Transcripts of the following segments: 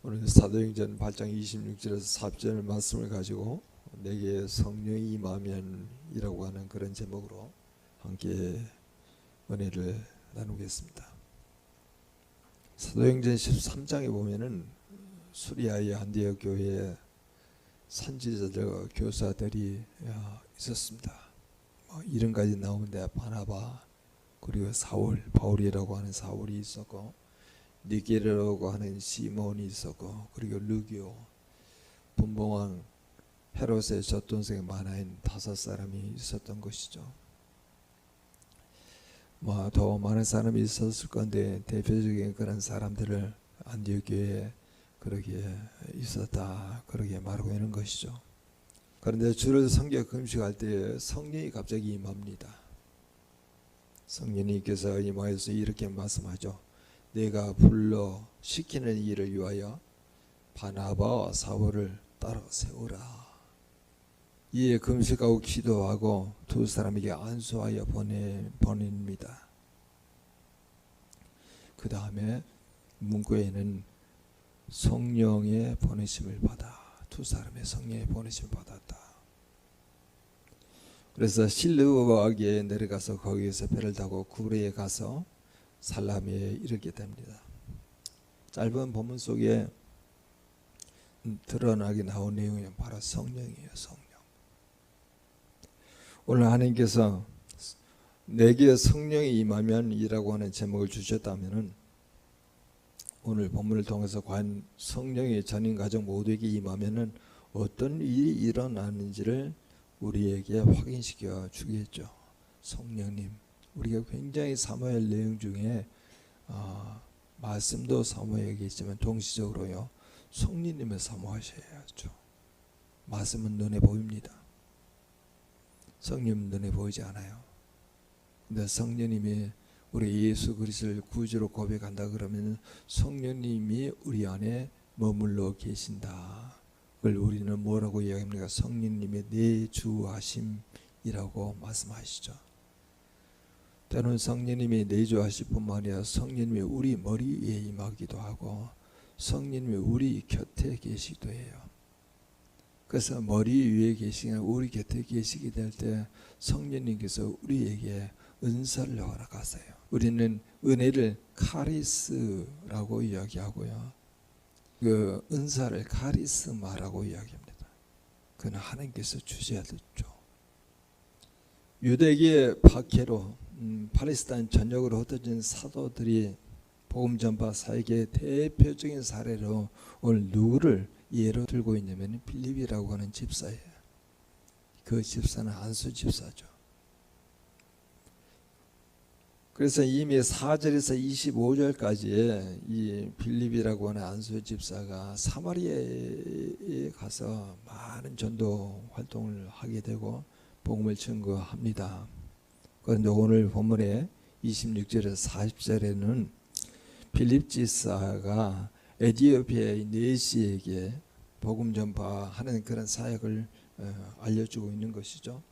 오늘 사도행전 8장 26절에서 4절 말씀을 가지고 내게 성령이 임하면이라고 하는 그런 제목으로 함께 은혜를 나누겠습니다. 사도행전 13장에 보면은 수리아의 안디옥 교회에 선지자들 교사들이 있었습니다. 이름까지 나오는데 바나바, 그리고 사울, 바울이라고 하는 사울이 있었고, 니게르라고 하는 시몬이 있었고, 그리고 르기오, 분봉왕 헤롯의 젖동생 마나인 5사람이 있었던 것이죠. 더 많은 사람이 있었을 건데 대표적인 그런 사람들을 안디옥 교회에 그러게 있었다, 그러게 말하고 있는 것이죠. 그런데 주를 섬겨 금식할 때 성령이 갑자기 임합니다. 성령님께서 임하여서 이렇게 말씀하죠. 내가 불러 시키는 일을 위하여 바나바와 사울을 따라 세우라. 이에 금식하고 기도하고 두 사람에게 안수하여 보냅니다. 그 다음에 문구에는 성령의 보내심을 받아, 두 사람의 성령의 보내심을 받았다. 그래서 실르바에 내려가서 거기에서 배를 타고 구레에 가서 살라미에 이르게 됩니다. 짧은 본문 속에 드러나게 나온 내용이 바로 성령이에요. 성령. 오늘 하나님께서 내게 성령이 임하면 이라고 하는 제목을 주셨다면 오늘 본문을 통해서 과연 성령의 전인 가족 모두에게 임하면 어떤 일이 일어나는지를 우리에게 확인시켜 주겠죠. 성령님, 우리가 굉장히 사모해야 할 내용 중에 말씀도 사모해야겠지만 동시적으로요, 성령님을 사모하셔야죠. 말씀은 눈에 보입니다. 성령은 눈에 보이지 않아요. 근데 성령님이 우리 예수 그리스도를 구주로 고백한다 그러면 성령님이 우리 안에 머물러 계신다. 그걸 우리는 뭐라고 이야기합니까? 성령님의 내주하심이라고 말씀하시죠. 때로는 성령님이 내주하실 뿐만 아니라 성령님이 우리 머리 위에 임하기도 하고 성령님이 우리 곁에 계시기도 해요. 그래서 머리 위에 계시거나 우리 곁에 계시게 될 때 성령님께서 우리에게 은사를 허락하세요. 우리는 은혜를 카리스라고 이야기하고요, 그 은사를 카리스마라고 이야기합니다. 그건 하나님께서 주셔야겠죠. 유대계의 박해로 팔레스타인 전역으로 흩어진 사도들이 복음 전파 사역의 대표적인 사례로 오늘 누구를 예로 들고 있냐면 빌립이라고 하는 집사예요. 그 집사는 안수 집사죠. 그래서 이미 4절에서 25절까지의 이 빌립이라고 하는 안수 집사가 사마리아에 가서 많은 전도 활동을 하게 되고 복음을 증거합니다. 그런데 오늘 본문에 26절에서 40절에는 빌립 집사가 에티오피아의 네시에게 복음 전파하는 그런 사역을 알려주고 있는 것이죠.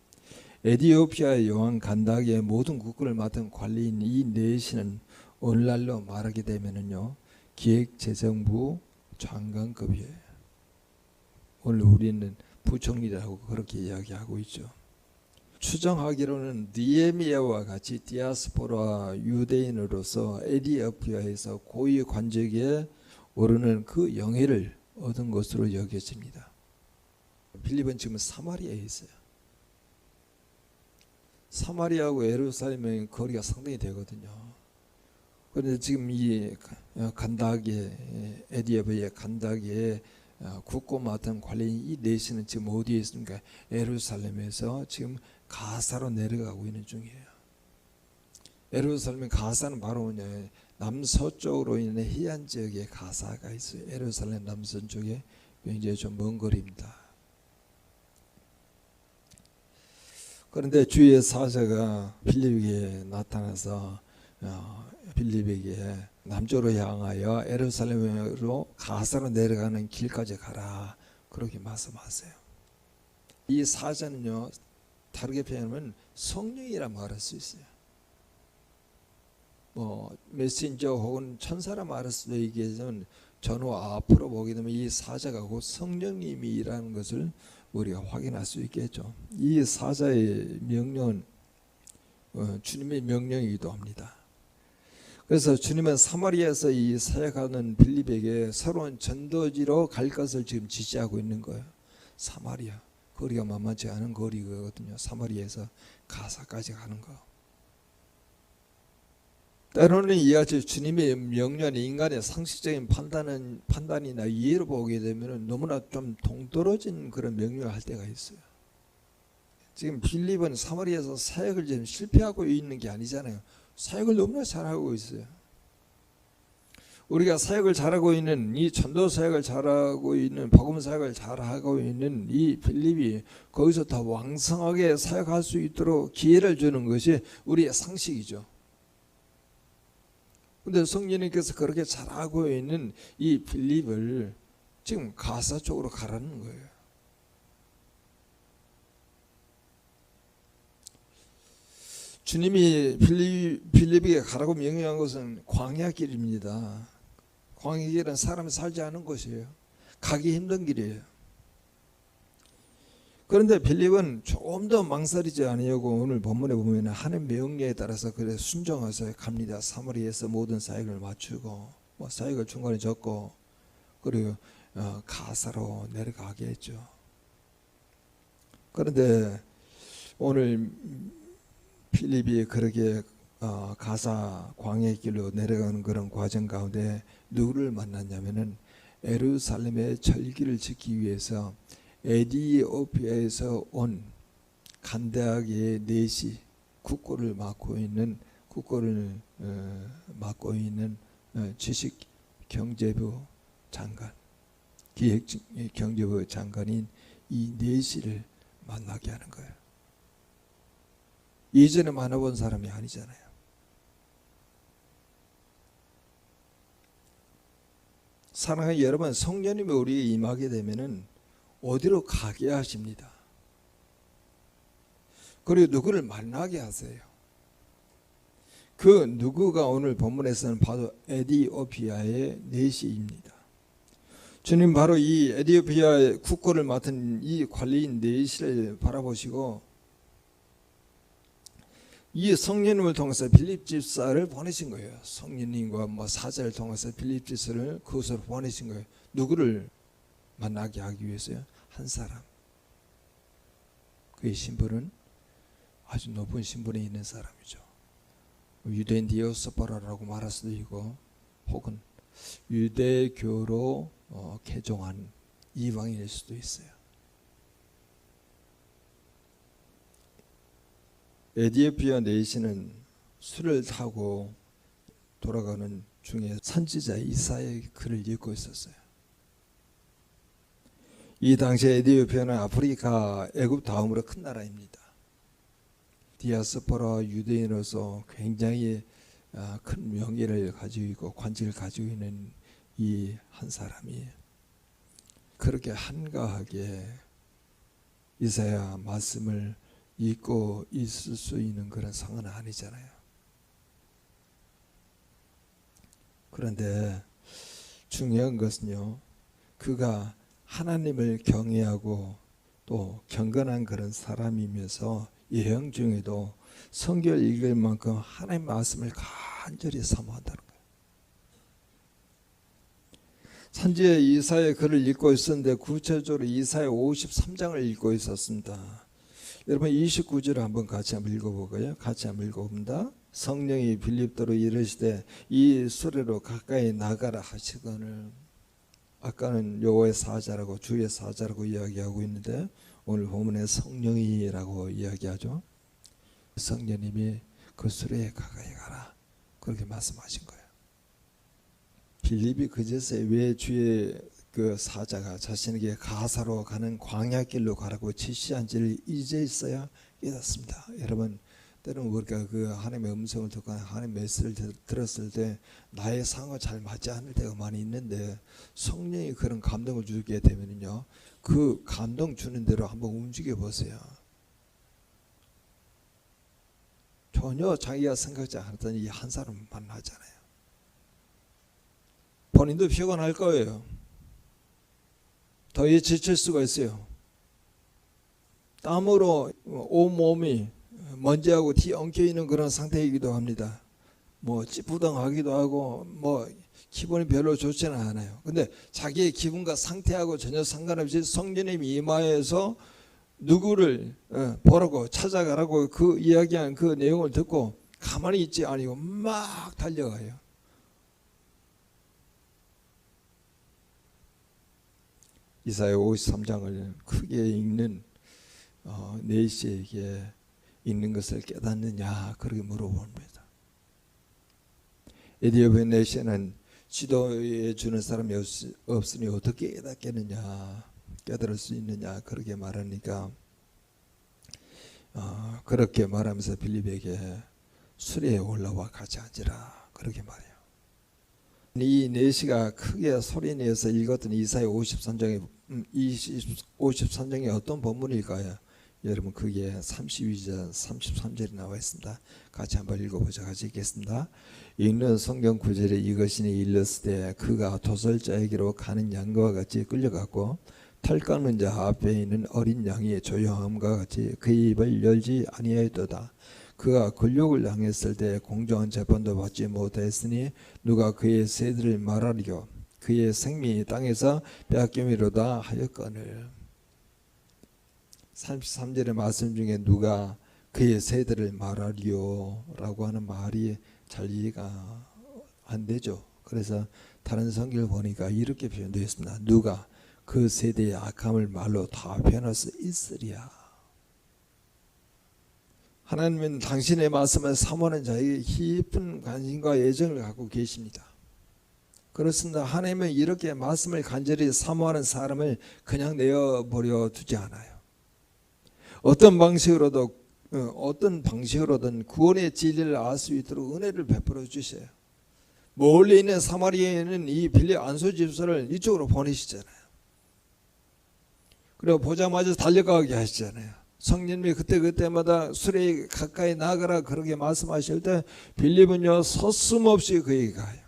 에티오피아의 여왕 간다기의 모든 국군을 맡은 관리인 이 네시는 오늘날로 말하게 되면은요, 기획재정부 장관급이에요. 오늘 우리는 부총리라고 그렇게 이야기하고 있죠. 추정하기로는 니에미아와 같이 디아스포라 유대인으로서 에티오피아에서 고위 관직에 오르는 그 영예를 얻은 것으로 여겨집니다. 빌립은 지금 사마리아에 있어요. 사마리아하고 예루살렘의 거리가 상당히 되거든요. 그런데 지금 이 간다게, 에티오피아의 간다게 국고 맡은 관리인 이 네시는 지금 어디에 있습니까? 예루살렘에서 지금 가사로 내려가고 있는 중이에요. 예루살렘 가사는 바로 남서쪽으로 있는 해안 지역에 가사가 있어요. 예루살렘 남서쪽에 굉장히 좀 먼 거리입니다. 그런데 주의 사자가 빌립에게 나타나서 빌립에게 남쪽으로 향하여 예루살렘으로 가사로 내려가는 길까지 가라, 그렇게 말씀하세요. 이 사자는요, 다르게 표현하면 성령이라 말할 수 있어요. 메신저 혹은 천사라 말할 수도 있겠지만 전후 앞으로 보게 되면 이 사자가 곧 성령님이라는 것을 우리가 확인할 수 있겠죠. 이 사자의 명령은 주님의 명령이기도 합니다. 그래서 주님은 사마리아에서 이 사역하는 빌립에게 새로운 전도지로 갈 것을 지금 지시하고 있는 거예요. 사마리아, 거리가 만만치 않은 거리거든요. 사마리아에서 가사까지 가는 거. 때로는 이같이 주님의 명령이 인간의 상식적인 판단이나 이해로 보게 되면 너무나 좀 동떨어진 그런 명령을 할 때가 있어요. 지금 빌립은 사마리아에서 사역을 지금 실패하고 있는 게 아니잖아요. 사역을 너무나 잘하고 있어요. 우리가 사역을 잘하고 있는, 이 전도 사역을 잘하고 있는, 복음 사역을 잘하고 있는 이 빌립이 거기서 더 왕성하게 사역할 수 있도록 기회를 주는 것이 우리의 상식이죠. 근데 성령님께서 그렇게 잘하고 있는 이 빌립을 지금 가사 쪽으로 가라는 거예요. 주님이 빌립에게 가라고 명령한 것은 광야길입니다. 광야길은 사람이 살지 않은 곳이에요. 가기 힘든 길이에요. 그런데 빌립은 조금 더 망설이지 아니하고 오늘 본문에 보면 하나님 명령에 따라서 그래 순종해서 갑니다. 사마리아에서 모든 사역을 마치고 사역을 중간에 접고 그리고 가사로 내려가게 했죠. 그런데 오늘 빌립이 그렇게 가사 광야의 길로 내려가는 그런 과정 가운데 누구를 만났냐면은 예루살렘의 절기를 지키기 위해서 에티오피아에서 온 간다하게 내시 국고를 맡고 있는 지식경제부 장관, 기획경제부 장관인 이 내시를 만나게 하는 거예요. 이전에 만나본 사람이 아니잖아요. 사랑하는 여러분, 성령님이 우리에게 임하게 되면은 어디로 가게 하십니다. 그리고 누구를 만나게 하세요. 그 누구가 오늘 본문에서는 바로 에티오피아의 내시입니다. 주님 바로 이 에티오피아의 국고를 맡은 이 관리인 내시를 바라보시고 이 성령님을 통해서 빌립 집사를 보내신 거예요. 성령님과 사자를 통해서 빌립 집사를 그곳으로 보내신 거예요. 누구를 만나게 하기 위해서요? 한 사람. 그의 신분은 아주 높은 신분에 있는 사람이죠. 유대인 디오스포라라고 말할 수도 있고 혹은 유대교로 개종한 이방인일 수도 있어요. 에티오피아 내시는 술을 타고 돌아가는 중에 선지자 이사야의 글을 읽고 있었어요. 이 당시에 에티오피아는 아프리카 애굽 다음으로 큰 나라입니다. 디아스포라 유대인으로서 굉장히 큰 명예를 가지고 있고 관직을 가지고 있는 이 한 사람이 그렇게 한가하게 이사야 말씀을 잊고 있을 수 있는 그런 상황은 아니잖아요. 그런데 중요한 것은요, 그가 하나님을 경외하고 또 경건한 그런 사람이면서 여행 중에도 성경을 읽을 만큼 하나님의 말씀을 간절히 사모한다는 거예요. 선지자 이사야 글을 읽고 있었는데 구체적으로 이사야 53장을 읽고 있었습니다. 여러분 29절을 한번 같이 한번 읽어보고요. 같이 한번 읽어봅니다. 성령이 빌립도로 이르시되 이 수레로 가까이 나가라 하시거늘. 아까는 여호와의 사자라고 주의 사자라고 이야기하고 있는데 오늘 본문에 성령이라고 이야기하죠. 성령님이 그 수레에 가까이 가라 그렇게 말씀하신 거예요. 빌립이 그제서야 왜 주의 그 사자가 자신에게 가사로 가는 광야길로 가라고 지시한지를 이제서야 깨닫습니다. 여러분 때로는 우리가 그 하나님의 음성을 듣고 하나님의 메시지를 들었을 때 나의 상황과 잘 맞지 않을 때가 많이 있는데 성령이 그런 감동을 주게 되면요 그 감동 주는 대로 한번 움직여 보세요. 전혀 자기가 생각지 않았던 이 한 사람 만나잖아요. 본인도 피곤할 거예요. 더위에 지칠 수가 있어요. 땀으로 온몸이 먼지하고 티 엉켜 있는 그런 상태이기도 합니다. 뭐 찌뿌둥하기도 하고 뭐 기분이 별로 좋지는 않아요. 근데 자기의 기분과 상태하고 전혀 상관없이 성령님이 임하여서 누구를 보라고 찾아가라고 그 이야기한 그 내용을 듣고 가만히 있지 아니고 막 달려가요. 이사야 53장을 크게 읽는 네시에게 읽는 것을 깨닫느냐 그렇게 물어봅니다. 에디오피아 네시는 지도해 주는 사람이 없으니 어떻게 깨닫겠느냐, 깨달을 수 있느냐 그렇게 말하니까 그렇게 말하면서 빌립에게 수레에 올라와 같이 앉으라 그렇게 말해요. 이 네시가 크게 소리내서 읽었던 이사야 53장이 어떤 본문일까요? 여러분 그게 32절 33절이 나와 있습니다. 같이 한번 읽어보자. 같이 읽겠습니다. 읽는 성경 구절에 이것이니 일렀으되 그가 도살자에게로 가는 양과 같이 끌려갔고 털 깎는 자 앞에 있는 어린 양이 조용함과 같이 그의 입을 열지 아니하였도다. 그가 굴욕을 당했을 때 공정한 재판도 받지 못하였으니 누가 그의 세대를 말하리요 그의 생명이 땅에서 빼앗김이로다 하였거늘. 33절의 말씀 중에 누가 그의 세대를 말하리요 라고 하는 말이 잘 이해가 안 되죠. 그래서 다른 성경을 보니까 이렇게 표현되어 있습니다. 누가 그 세대의 악함을 말로 다 표현할 수 있으랴. 하나님은 당신의 말씀을 사모하는 자에게 깊은 관심과 애정을 갖고 계십니다. 그렇습니다. 하나님은 이렇게 말씀을 간절히 사모하는 사람을 그냥 내어버려 두지 않아요. 어떤 방식으로든 구원의 진리를 알 수 있도록 은혜를 베풀어 주셔요. 멀리 있는 사마리아에 있는 이 빌립 안수 집사를 이쪽으로 보내시잖아요. 그리고 보자마자 달려가게 하시잖아요. 성령님이 그때마다 수레에 가까이 나가라 그렇게 말씀하실 때 빌립은요 서슴없이 그에게 가요.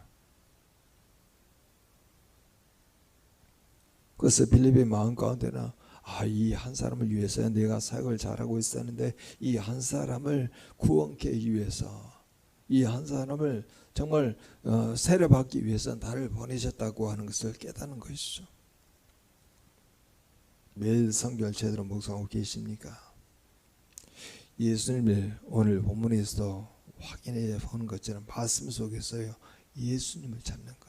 그래서 빌립의 마음 가운데는 이 한 사람을 위해서 내가 사역을 잘하고 있었는데 이 한 사람을 구원케 위해서 이 한 사람을 정말 세례받기 위해서 나를 보내셨다고 하는 것을 깨닫는 것이죠. 매일 성경을 제대로 묵상하고 계십니까? 예수님을 오늘 본문에서 확인해 보는 것처럼 말씀 속에서요 예수님을 찾는 거예요.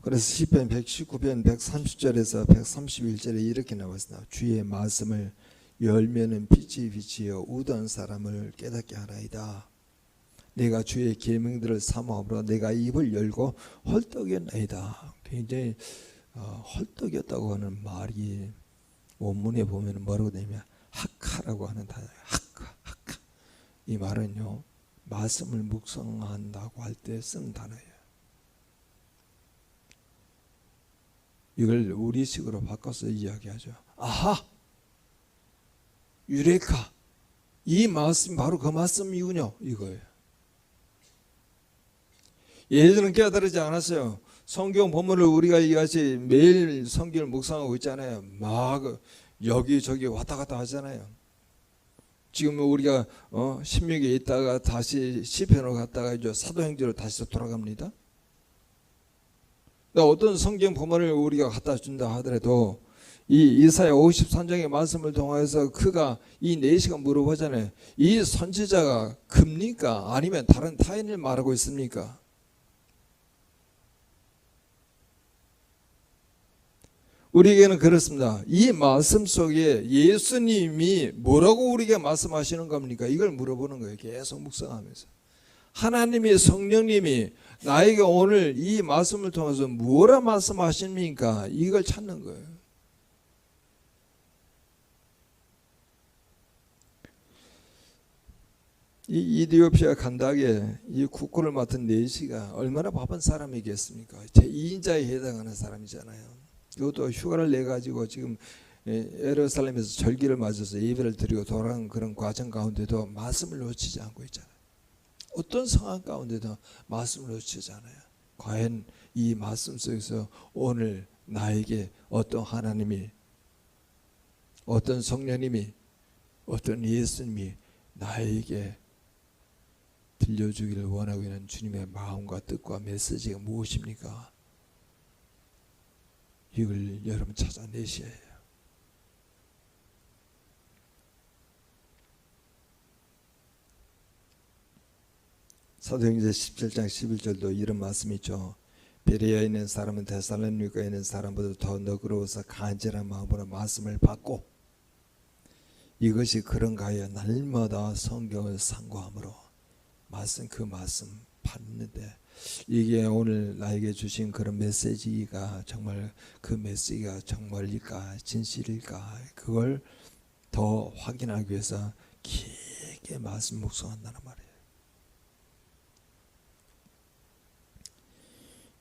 그래서 시편 119편 130절에서 131절에 이렇게 나왔습니다. 주의 말씀을 열면은 빛이 비치어 우던 사람을 깨닫게 하나이다. 내가 주의 계명들을 사모함으로 내가 입을 열고 헐떡였나이다. 굉장히 헐떡였다고 하는 말이 원문에 보면 뭐라고 되냐면 하카라고 하는 단어예요. 하카. 이 말은요 말씀을 묵상한다고 할 때 쓰는 단어예요. 이걸 우리식으로 바꿔서 이야기하죠. 아하, 유레카, 이 말씀 바로 그 말씀이군요 이거예요. 예전은 깨달지 않았어요. 성경 본문을 우리가 이같이 매일 성경을 묵상하고 있잖아요. 막 여기저기 왔다 갔다 하잖아요. 지금 우리가 신명기에 있다가 다시 시편으로 갔다가 이제 사도행전으로 다시 돌아갑니다. 어떤 성경 본문을 우리가 갖다 준다 하더라도 이 이사야 53장의 말씀을 통해서 그가 이 네시가 물어보잖아요. 이 선지자가 급니까? 아니면 다른 타인을 말하고 있습니까? 우리에게는 그렇습니다. 이 말씀 속에 예수님이 뭐라고 우리에게 말씀하시는 겁니까? 이걸 물어보는 거예요. 계속 묵상하면서. 하나님의 성령님이 나에게 오늘 이 말씀을 통해서 뭐라 말씀하십니까? 이걸 찾는 거예요. 이 이디오피아 간다게 이 국고를 맡은 네시가 얼마나 바쁜 사람이겠습니까? 제2인자에 해당하는 사람이잖아요. 이것도 휴가를 내 가지고 지금 예루살렘에서 절기를 맞아서 예배를 드리고 돌아가는 그런 과정 가운데도 말씀을 놓치지 않고 있잖아요. 어떤 상황 가운데도 말씀을 놓치잖아요. 과연 이 말씀 속에서 오늘 나에게 어떤 하나님이, 어떤 성령님이, 어떤 예수님이 나에게 들려주기를 원하고 있는 주님의 마음과 뜻과 메시지가 무엇입니까? 이걸 여러분 찾아내셔야 해요. 사도행전 17장 11절도 이런 말씀이 있죠. 베레아에 있는 사람은 데살로니가에 있는 사람보다 더 너그러워서 간절한 마음으로 말씀을 받고, 이것이 그런가 하여 날마다 성경을 상고함으로, 그 말씀 받는데, 이게 오늘 나에게 주신 그런 메시지가 정말 그 메시지가 정말일까 진실일까, 그걸 더 확인하기 위해서 깊게 말씀 묵상한다는 말이에요.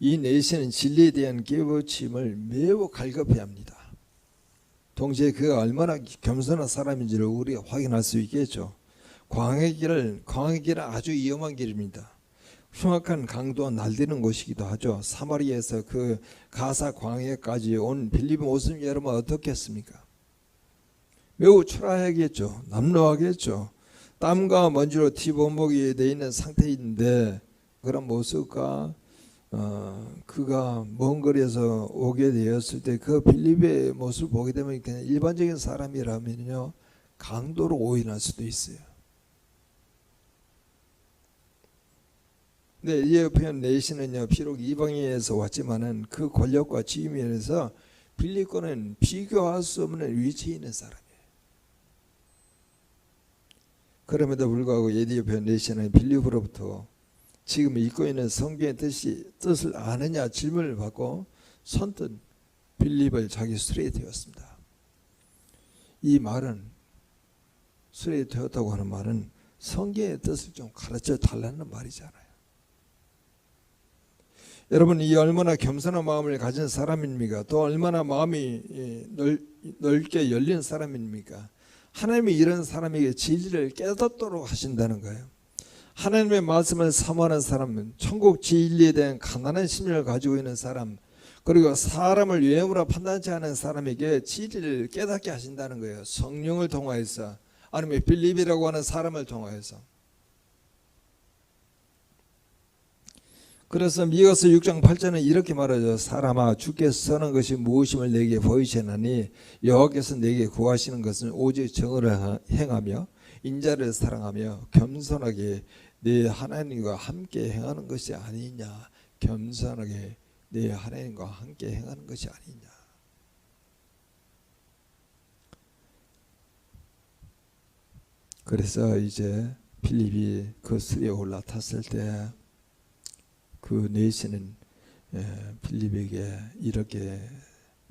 이 내시는 진리에 대한 깨우침을 매우 갈급해야 합니다. 동시에 그가 얼마나 겸손한 사람인지를 우리가 확인할 수 있겠죠. 광야의 길은 아주 위험한 길입니다. 흉악한 강도와 날뛰는 곳이기도 하죠. 사마리아에서 그 가사 광야까지 온 빌립의 모습 여러분 어떻겠습니까? 매우 초라하겠죠. 남루하겠죠. 땀과 먼지로 티범벅이 되어 있는 상태인데, 그런 모습과 그가 먼 거리에서 오게 되었을 때 그 빌립의 모습을 보게 되면 그냥 일반적인 사람이라면요 강도로 오인할 수도 있어요. 근데 이 표현 내시는요 비록 이방인에서 왔지만은 그 권력과 지위면에서 빌립과는 비교할 수 없는 위치에 있는 사람이에요. 그럼에도 불구하고 예디의 표현 내시는 빌립으로부터 지금 읽고 있는 성경의 뜻을 아느냐 질문을 받고 선뜻 빌립을 자기 수레에 태웠습니다. 이 말은, 수레에 태웠다고 하는 말은 성경의 뜻을 좀 가르쳐 달라는 말이잖아요. 여러분, 이 얼마나 겸손한 마음을 가진 사람입니까? 또 얼마나 마음이 넓게 열린 사람입니까? 하나님이 이런 사람에게 진리를 깨닫도록 하신다는 거예요. 하나님의 말씀을 사모하는 사람은, 천국 진리에 대한 가난한 심령을 가지고 있는 사람, 그리고 사람을 외모로 판단치 않은 사람에게 진리를 깨닫게 하신다는 거예요. 성령을 통하여서, 아니면 빌립이라고 하는 사람을 통하여서. 그래서 미가서 6장 8절은 이렇게 말하죠. 사람아, 주께서 선한 것이 무엇임을 내게 보이시나니 여호와께서 내게 구하시는 것은 오직 정의를 행하며 인자를 사랑하며 겸손하게 내 하나님과 함께 행하는 것이 아니냐. 겸손하게 내 하나님과 함께 행하는 것이 아니냐. 그래서 이제 빌립이 그 수레에 올라탔을 때 그 내시는 빌립에게 이렇게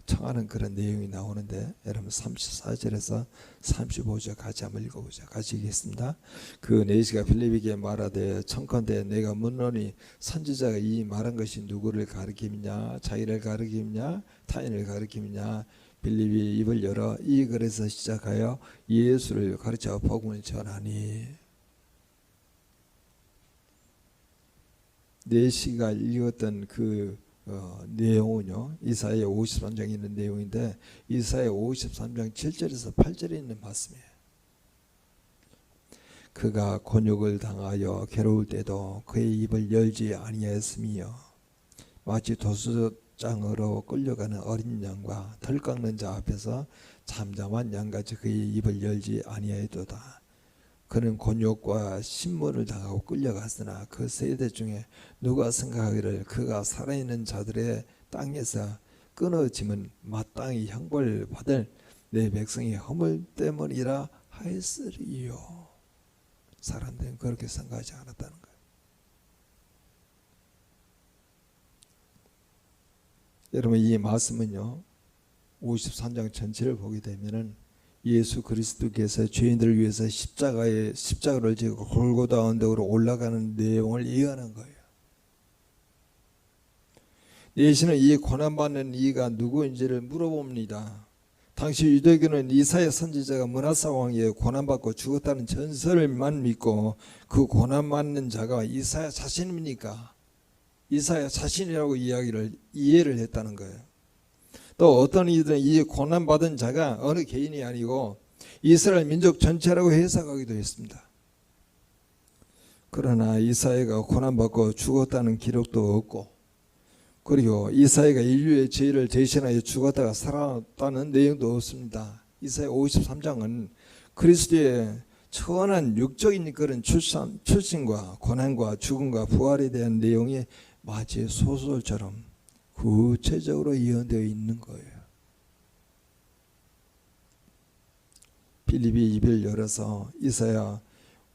청하는 그런 내용이 나오는데, 여러분 34절에서 35절 같이 한번 읽어보자. 같이 읽겠습니다. 그 내시가 빌립에게 말하되 청컨대 내가 묻노니 선지자가 이 말한 것이 누구를 가리킴이냐, 자기를 가리킴이냐, 타인을 가리킴이냐. 빌립이 입을 열어 이 글에서 시작하여 예수를 가르쳐 복음을 전하니. 내시가 읽었던 그 내용은요 이사야 53장에 있는 내용인데, 이사야 53장 7절에서 8절에 있는 말씀이에요. 그가 곤욕을 당하여 괴로울 때도 그의 입을 열지 아니하였으며 마치 도수장으로 끌려가는 어린 양과 털 깎는 자 앞에서 잠잠한 양같이 그의 입을 열지 아니하였도다. 그는 곤욕과 신문을 당하고 끌려갔으나 그 세대 중에 누가 생각하기를 그가 살아있는 자들의 땅에서 끊어짐은 마땅히 형벌 받을 내 백성의 허물 때문이라 하였으리요. 사람들은 그렇게 생각하지 않았다는 거예요. 여러분, 이 말씀은요 53장 전체를 보게 되면은 예수 그리스도께서 죄인들을 위해서 십자가를 지고 골고다 언덕으로 올라가는 내용을 예언한 거예요. 예수는 이 고난받는 이가 누구인지를 물어봅니다. 당시 유대교는 이사야 선지자가 므낫사 왕에 고난받고 죽었다는 전설만 믿고 그 고난받는 자가 이사야 자신입니까? 이사야 자신이라고 이해를 했다는 거예요. 또 어떤 이들은 이 고난받은 자가 어느 개인이 아니고 이스라엘 민족 전체라고 해석하기도 했습니다. 그러나 이사야가 고난받고 죽었다는 기록도 없고, 그리고 이사야가 인류의 죄를 대신하여 죽었다가 살아났다는 내용도 없습니다. 이사야 53장은 그리스도의 천한 육적인 그런 출신과 고난과 죽음과 부활에 대한 내용이 마치 소설처럼 구체적으로 예언되어 있는 거예요. 빌립이 입을 열어서 이사야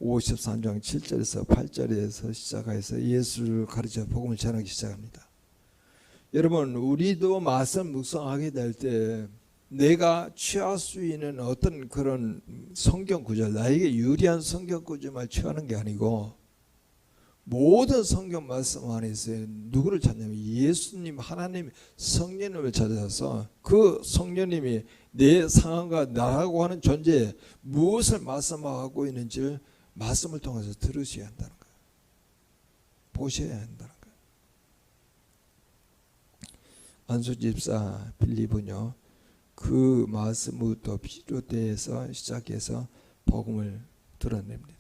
53장 7절에서 8절에서 시작해서 예수를 가르쳐 복음을 전하기 시작합니다. 여러분, 우리도 말씀 묵상하게 될 때 내가 취할 수 있는 어떤 그런 성경 구절, 나에게 유리한 성경 구절만 취하는 게 아니고 모든 성경 말씀 안에서 누구를 찾냐면 예수님, 하나님, 성령님을 찾아서 그 성령님이 내 상황과 나라고 하는 존재에 무엇을 말씀하고 있는지를 말씀을 통해서 들으셔야 한다는 거예요. 보셔야 한다는 거예요. 안수 집사 빌립은요, 그 말씀부터 비롯돼서 시작해서 복음을 드러냅니다.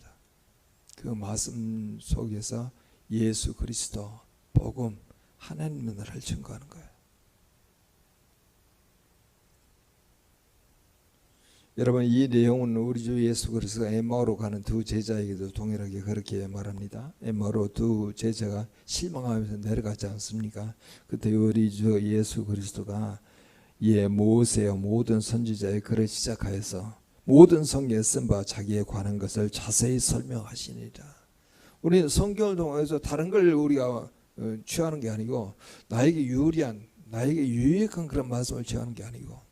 그 말씀 속에서 예수 그리스도, 복음, 하나님의 나라를 증거하는 거예요. 여러분, 이 내용은 우리 주 예수 그리스도가 엠마오로 가는 두 제자에게도 동일하게 그렇게 말합니다. 엠마오로 두 제자가 실망하면서 내려가지 않습니까? 그때 우리 주 예수 그리스도가 모세와 모든 선지자의 글을 시작하여서 모든 성경에 쓴 바 자기에 관한 것을 자세히 설명하시니라. 우리는 성경을 통해서 다른 걸 우리가 취하는 게 아니고 나에게 유리한, 나에게 유익한 그런 말씀을 취하는 게 아니고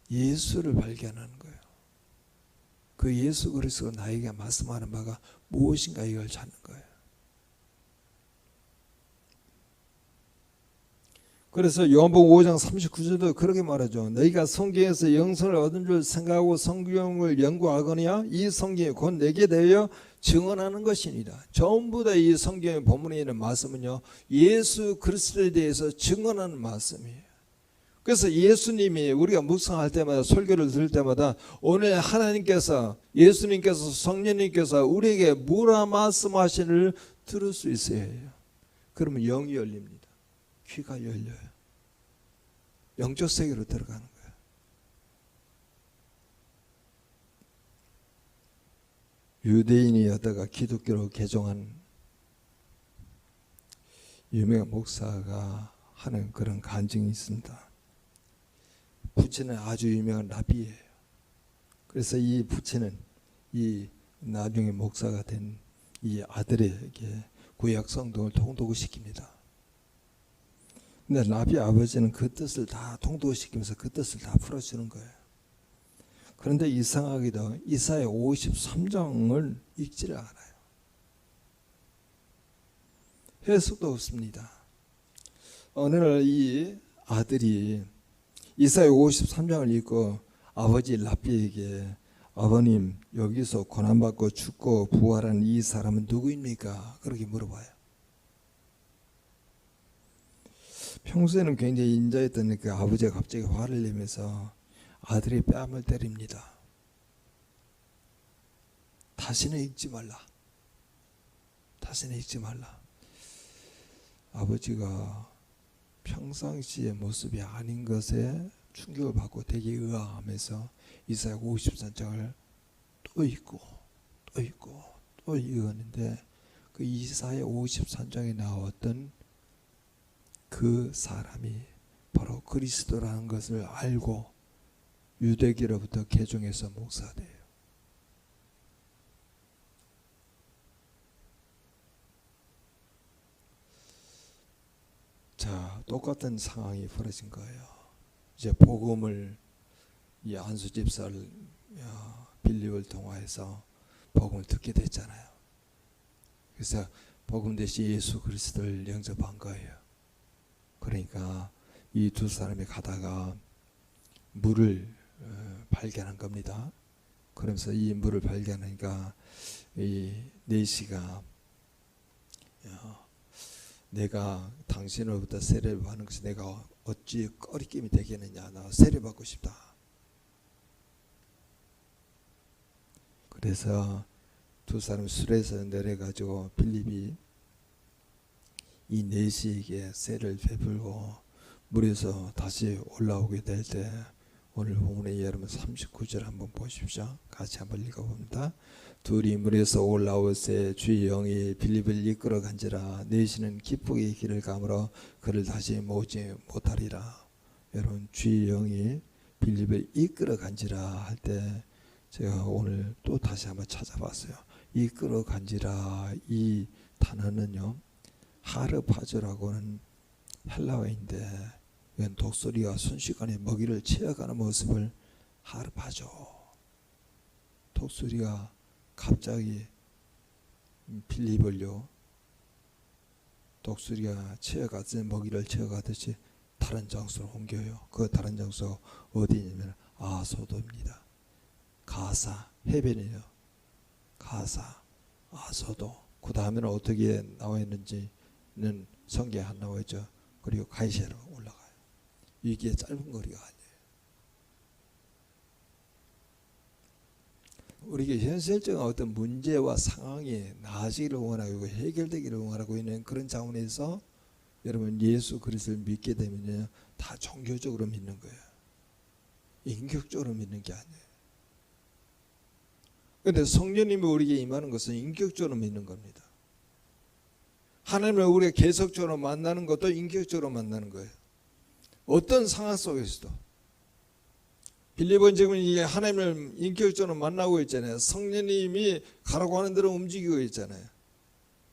예수를 발견하는 거예요. 그 예수 그리스도가 나에게 말씀하는 바가 무엇인가 이걸 찾는 거예요. 그래서 요한복음 5장 39절도 그렇게 말하죠. 너희가 성경에서 영생을 얻은 줄 생각하고 성경을 연구하거니와 이 성경이 곧 내게 대하여 증언하는 것이니라. 전부 다 이 성경의 본문에 있는 말씀은요, 예수 그리스도에 대해서 증언하는 말씀이에요. 그래서 예수님이 우리가 묵상할 때마다, 설교를 들을 때마다 오늘 하나님께서, 예수님께서, 성령님께서 우리에게 뭐라 말씀하시는를 들을 수 있어야 해요. 그러면 영이 열립니다. 귀가 열려요. 영적 세계로 들어가는 거예요. 유대인이었다가 기독교로 개종한 유명한 목사가 하는 그런 간증이 있습니다. 부친은 아주 유명한 라비예요. 그래서 이 부친은 이 나중에 목사가 된 이 아들에게 구약 성경을 통독시킵니다. 근데 라비 아버지는 그 뜻을 다 통독시키면서 그 뜻을 다 풀어주는 거예요. 그런데 이상하게도 이사야 53장을 읽지를 않아요. 해석도 없습니다. 어느 날 이 아들이 이사야 53장을 읽고 아버지 라비에게, 아버님, 여기서 고난받고 죽고 부활한 이 사람은 누구입니까? 그렇게 물어봐요. 평소에는 굉장히 인자했던 그 아버지가 갑자기 화를 내면서 아들의 뺨을 때립니다. 다시는 읽지 말라. 다시는 읽지 말라. 아버지가 평상시의 모습이 아닌 것에 충격을 받고 되게 의아하면서 이사야 53장을 또 읽고 또 읽고 또 읽었는데, 그 이사야 53장에 나왔던 그 사람이 바로 그리스도라는 것을 알고 유대교로부터 개종해서 목사돼요. 자, 똑같은 상황이 벌어진 거예요. 이제 복음을, 이 안수 집사를 빌립을 통하여서 복음을 듣게 됐잖아요. 그래서 복음 대신 예수 그리스도를 영접한 거예요. 그러니까 이 두 사람이 가다가 물을 발견한 겁니다. 그러면서 이 물을 발견하니까 이 네시가 내가 당신으로부터 세례를 받는 것이 내가 어찌 꺼리낌이 되겠느냐, 나 세례 받고 싶다. 그래서 두 사람 술에서 내려가지고 빌립이 이 네시에게 세례를 베풀고 물에서 다시 올라오게 될 때, 오늘 본문의 여러분 39절 한번 보십시오. 같이 한번 읽어봅니다. 둘이 물에서 올라올새 주의 영이 빌립을 이끌어 간지라. 네시는 기쁘게 길을 가물어 그를 다시 모지 못하리라. 여러분, 주의 영이 빌립을 이끌어 간지라 할 때 제가 오늘 또 다시 한번 찾아봤어요. 이끌어 간지라, 이 단어는요, 하르파조라고 하는 헬라어인데, 이건 독수리가 순식간에 먹이를 채워가는 모습을 하르파조, 독수리가 갑자기 빌립을요, 독수리가 채워가듯이 먹이를 채워가듯이 다른 장소로 옮겨요. 그 다른 장소 어디냐면 아소도입니다. 가사, 해변이에요. 가사, 아소도. 그 다음에는 어떻게 나와 있는지는 성경에 안 나와 있죠. 그리고 가이사로 올라가요. 이게 짧은 거리가 아니에요. 우리가 현실적인 어떤 문제와 상황이 나아지기를 원하고 해결되기를 원하고 있는 그런 차원에서 여러분, 예수 그리스도를 믿게 되면요, 다 종교적으로 믿는 거예요. 인격적으로 믿는 게 아니에요. 그런데 성령님이 우리에게 임하는 것은 인격적으로 믿는 겁니다. 하나님을 우리가 계속적으로 만나는 것도 인격적으로 만나는 거예요. 어떤 상황 속에서도. 빌립은 지금 이게 하나님을 인격적으로 만나고 있잖아요. 성령님이 가라고 하는 대로 움직이고 있잖아요.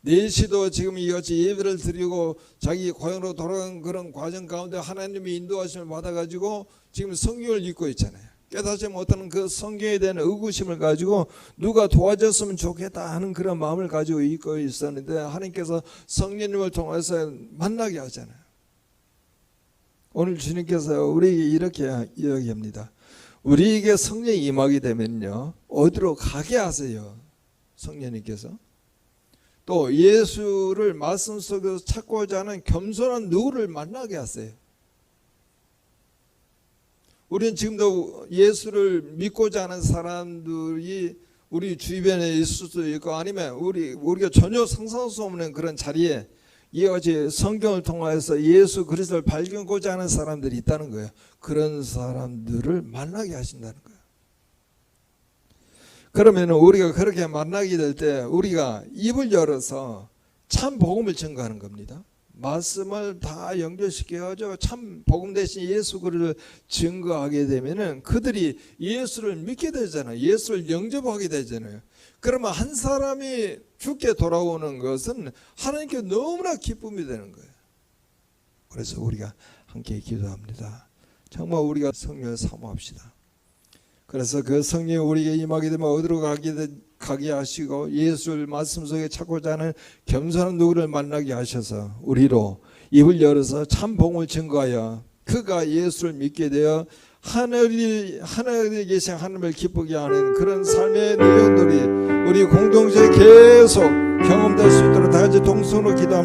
네시도 지금 이같이 예배를 드리고 자기 고향으로 돌아간 그런 과정 가운데 하나님의 인도하심을 받아가지고 지금 성경을 읽고 있잖아요. 깨닫지 못하는 그 성경에 대한 의구심을 가지고 누가 도와줬으면 좋겠다 하는 그런 마음을 가지고 읽고 있었는데, 하나님께서 성령님을 통해서 만나게 하잖아요. 오늘 주님께서 우리에게 이렇게 이야기합니다. 우리에게 성령이 임하게 되면요, 어디로 가게 하세요. 성령님께서 또 예수를 말씀 속에서 찾고자 하는 겸손한 누구를 만나게 하세요. 우리는 지금도 예수를 믿고자 하는 사람들이 우리 주변에 있을 수도 있고, 아니면 우리가 전혀 상상할 수 없는 그런 자리에 이와 같이 성경을 통해서 예수 그리스도를 발견하고자 하는 사람들이 있다는 거예요. 그런 사람들을 만나게 하신다는 거예요. 그러면 우리가 그렇게 만나게 될 때 우리가 입을 열어서 참 복음을 증거하는 겁니다. 말씀을 다 연결시켜가지고 참 복음 대신 예수 그리스도를 증거하게 되면은 그들이 예수를 믿게 되잖아요. 예수를 영접하게 되잖아요. 그러면 한 사람이 죽게 돌아오는 것은 하나님께 너무나 기쁨이 되는 거예요. 그래서 우리가 함께 기도합니다. 정말 우리가 성령을 사모합시다. 그래서 그 성령이 우리에게 임하게 되면 어디로 가게 하시고 예수를 말씀 속에 찾고자 하는 겸손한 누구를 만나게 하셔서 우리로 입을 열어서 참 복음을 증거하여 그가 예수를 믿게 되어 하늘에 계신 하나님을 기쁘게 하는 그런 삶의 내용들이 우리 공동체에 계속 경험될 수 있도록 다 같이 동성으로 기도합니다.